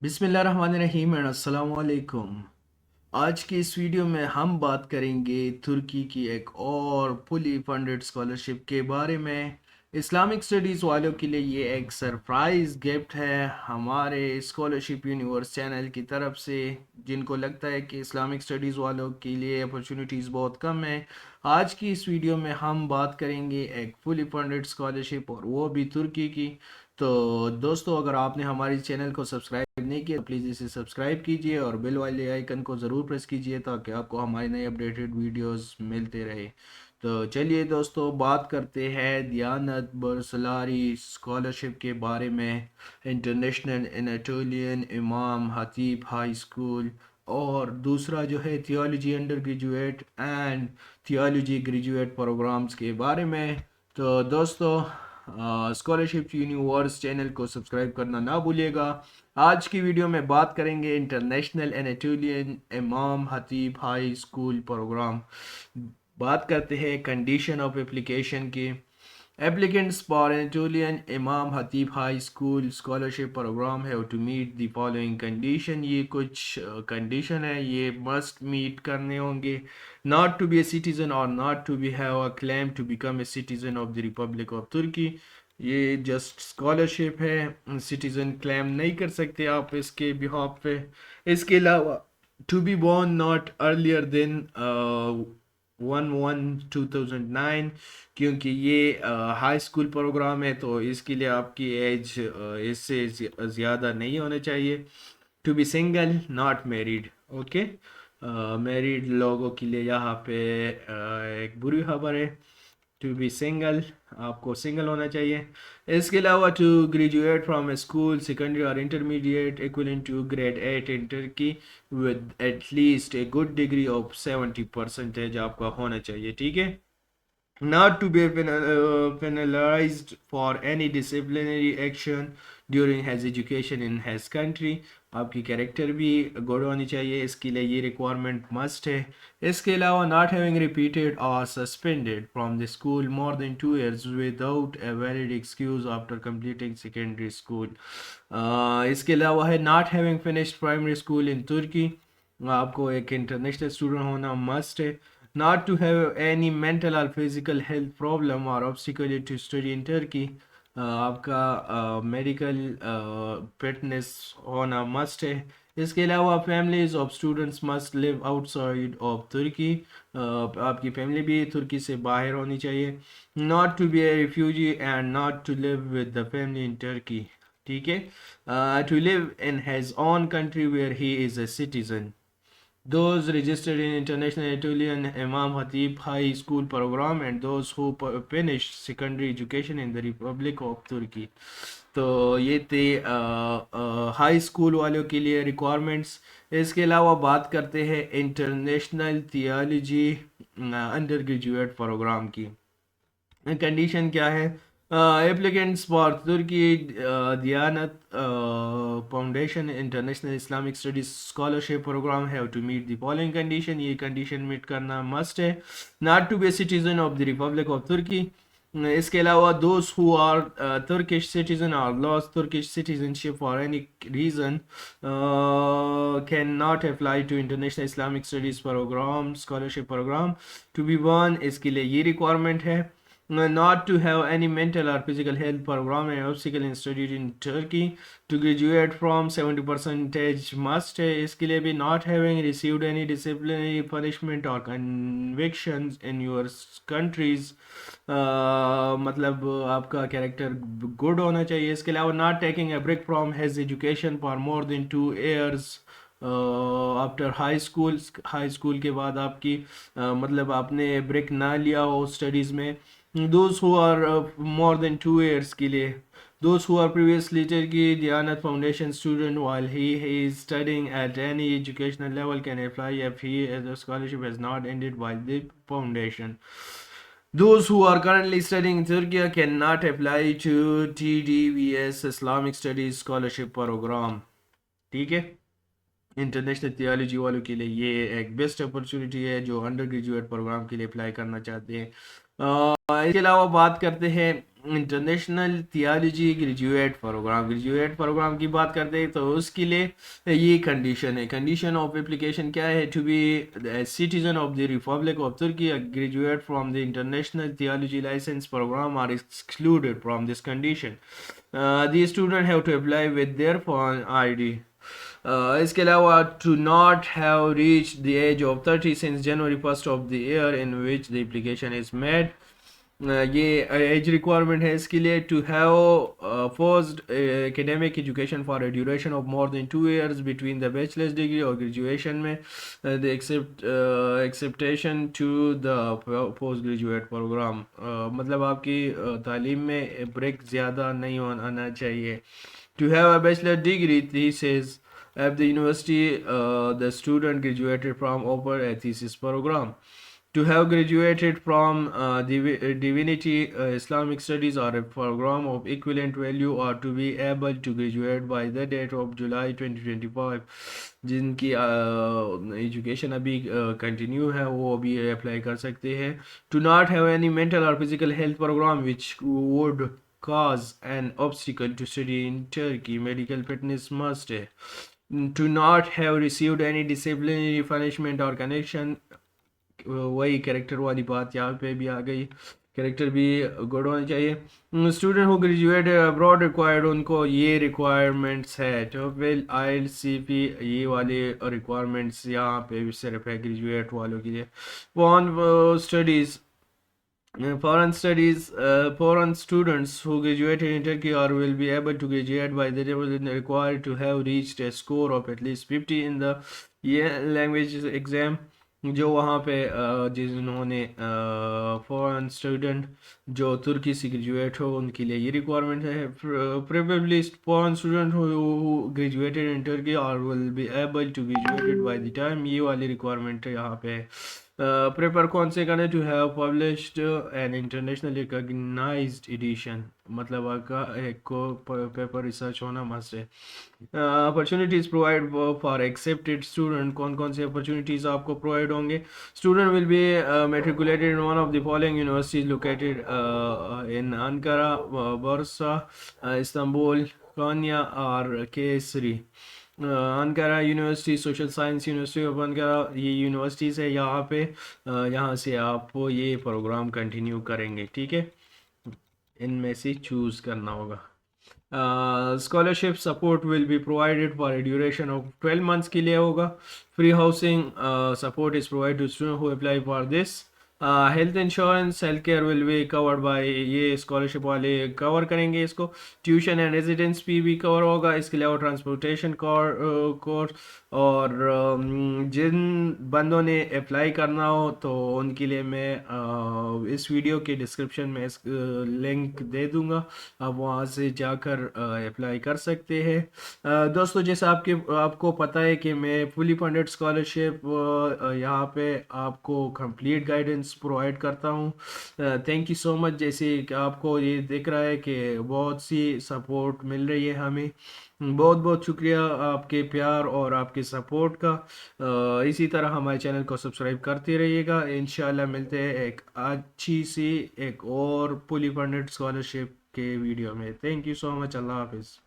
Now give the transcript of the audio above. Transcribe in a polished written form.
बिस्मिल्लाहिर्रहमानिर्रहीम एंड अस्सलाम वालेकुम। आज की इस वीडियो में हम बात करेंगे तुर्की की एक और फुली फंडेड स्कॉलरशिप के बारे में। इस्लामिक स्टडीज़ वालों के लिए ये एक सरप्राइज़ गिफ्ट है हमारे स्कॉलरशिप यूनिवर्स चैनल की तरफ से। जिनको लगता है कि इस्लामिक स्टडीज़ वालों के लिए अपॉर्चुनिटीज़ बहुत कम है, आज की इस वीडियो में हम बात करेंगे एक फुली फंडेड स्कॉलरशिप और वो भी तुर्की की। तो दोस्तों, अगर आपने हमारे चैनल को सब्सक्राइब नहीं किया तो प्लीज़ इसे सब्सक्राइब कीजिए और बेल वाले आइकन को ज़रूर प्रेस कीजिए ताकि आपको हमारे नए अपडेटेड वीडियोस मिलते रहे। तो चलिए दोस्तों, बात करते हैं दियानत बरसलारी स्कॉलरशिप के बारे में। इंटरनेशनल एनाटोलियन इमाम हतीब हाई स्कूल और दूसरा जो है theology under graduate and theology graduate programs के बारे में। तो दोस्तों, स्कॉलरशिप यूनिवर्स चैनल को सब्सक्राइब करना ना भूलिएगा। आज की वीडियो में बात करेंगे इंटरनेशनल एनाटोलियन इमाम हतीब हाई स्कूल प्रोग्राम। बात करते हैं कंडीशन ऑफ एप्लीकेशन की। Applicants for Anatolian Imam Hatib High School Scholarship Program have to meet the following condition। ये कुछ कंडीशन है, ये मस्ट मीट करने होंगे। Not to be a citizen or not to be have a claim to become a citizen of the Republic of Turkey। ये just scholarship है, citizen claim नहीं कर सकते आप इसके बिहाफ पे। इसके अलावा to be born not earlier than 1/1/2009, क्योंकि ये हाई स्कूल प्रोग्राम है तो इसके लिए आपकी एज इससे ज़्यादा नहीं होना चाहिए। To be single not married. Okay, married लोगों के लिए यहाँ पे एक बुरी खबर है। टू बी सिंगल, आपको सिंगल होना चाहिए। इसके अलावा to graduate from a school secondary और intermediate equivalent to grade 8 in Turkey with at least a good degree of 70% आपका होना चाहिए। ठीक है। Not to be penalized for any disciplinary action during his education in his country। आपकी character भी good होनी चाहिए, इसके लिए ये रिक्वायरमेंट मस्ट है। इसके अलावा नॉट हैविंग रिपीटेड और suspended from the school more than 2 years without a valid excuse after completing secondary school. इसके अलावा है not having finished primary school in Turkey. आपको एक इंटरनेशनल स्टूडेंट होना मस्ट है। Not to have any mental or physical health problem or obstacle to study in Turkey। आपका medical fitness होना must है। इसके अलावा families of students must live outside of Turkey. आपकी फैमिली भी तुर्की से बाहर होनी चाहिए। Not to be a refugee and not to live with the family in Turkey. ठीक है। To live in his own country where he is a citizen. Those registered in International Anatolian Imam Hatib High School program and those who finished secondary education in the Republic of Turkey। तो ये थे high school वालों के लिए requirements. इसके अलावा बात करते हैं international theology under graduate program की। कंडीशन क्या है? Applicants for Turkey Diyanet foundation international Islamic studies scholarship program have to meet the following condition. ये कंडीशन मीट करना मस्ट है। Not to be citizen of the Republic of Turkey. इसके अलावा those who are Turkish citizen और lost Turkish citizenship for any reason can not apply to international Islamic studies program scholarship program. To B one, इसके लिए ये requirement है। Not to have any mental or physical health problem and obstacle in studied in Turkey। To graduate from 70% must है। इसके लिए भी not having received any disciplinary punishment or convictions in your countries। मतलब आपका character good होना चाहिए। इसके अलावा not taking a break from his education for more than 2 years after high school के बाद आपकी मतलब आपने ब्रेक ना लिया हो स्टडीज़ में। Those who are more than 2 years के लिए। दोज हु आर प्रीवियसली की Diyanet foundation student while he is studying at any educational level can apply if he as a scholarship has not ended by the foundation। Those who are currently studying in Turkey cannot apply to TDVS Islamic Studies Scholarship Program। ठीक है। International theology वालों के लिए ये एक best opportunity है जो under graduate programme के लिए अप्लाई करना चाहते हैं। इसके अलावा बात करते हैं इंटरनेशनल थियोलॉजी ग्रेजुएट प्रोग्राम की बात करते हैं तो उसके लिए ये कंडीशन है। कंडीशन ऑफ एप्लीकेशन क्या है? To be citizen of the Republic of Turkey, graduate from the international theology licence program are excluded from this condition. The student have to apply with their foreign ID. इसके अलावा to not have reach the age of 30 since January 1 of the year in which the application is made. ये age requirement है इसके लिए। To have post academic education for a duration of more than 2 years between the bachelors degree और graduation में the acceptation to the post graduate program. मतलब आपकी तालीम में ब्रेक ज़्यादा नहीं होना चाहिए। To have a bachelor degree thesis at the university, the student graduated from upper a thesis program. To have graduated from divinity, Islamic studies or a program of equivalent value, or to be able to graduate by the date of July 2025, जिनकी education अभी continue है वो अभी apply कर सकते हैं। To not have any mental और physical health program which would cause an obstacle to study in Turkey. Medical fitness must. To not have received any disciplinary punishment or connection. वही character वाली बात यहाँ पे भी आ गई। कैरेक्टर भी good होना चाहिए। Student who graduate abroad required, उनको ये रिक्वायरमेंट्स है। टोफेल IELTS ये वाले रिक्वायरमेंट्स यहाँ पे सिर्फ है ग्रेजुएट वालों के लिए। Studies foreign studies, foreign students who graduated in Turkey or will be able to graduate by the level required to have reached a score of at least 50 in the language exam। जो वहाँ पे जिन्होंने foreign student जो तुर्की से graduate हो उनके लिए ये रिक्वायरमेंट है। Probably foreign student who graduated in Turkey और will be able to graduated by the time, ये वाली रिक्वायरमेंट यहाँ पे है। प्रेफर कौन से करने? To have published an international recognized edition, मतलब आपका एक को पेपर रिसर्च होना मस्ट है। Opportunities provide for accepted student, कौन कौन से अपॉर्चुनिटीज़ आपको प्रोवाइड होंगे? Student will be matriculated in one of the following universities located in Ankara, Bursa, Istanbul, Konya और Kayseri. Ankara university, social science university of Ankara, ये universities है यहाँ पे। यहाँ से आप ये प्रोग्राम कंटिन्यू करेंगे, ठीक है। इनमें से चूज़ करना होगा। Scholarship support will be provided for a duration of 12 months के लिए होगा। Free housing support is provide to student who apply for this. Health insurance, health care will be covered by, ये स्कॉलरशिप वाले cover करेंगे इसको। Tuition and residence फी भी cover होगा। इसके अलावा ट्रांसपोर्टेशन कोर्स और जिन बंदों ने अप्लाई करना हो तो उनके लिए मैं इस वीडियो के डिस्क्रिप्शन में लिंक दे दूंगा, आप वहाँ से जाकर अप्लाई कर सकते हैं। दोस्तों जैसे आपको पता है कि मैं फुली फंडेड स्कॉलरशिप यहाँ पे आपको कंप्लीट गाइडेंस प्रोवाइड करता हूँ। Thank you so much. जैसे आपको ये दिख रहा है कि बहुत सी सपोर्ट मिल रही है हमें, बहुत बहुत शुक्रिया आपके प्यार और आपके सपोर्ट का। इसी तरह हमारे चैनल को सब्सक्राइब करते रहिएगा। इंशाल्लाह मिलते हैं एक अच्छी सी एक और फुली फंडेड स्कॉलरशिप के वीडियो में। Thank you so much. अल्लाह हाफिज़।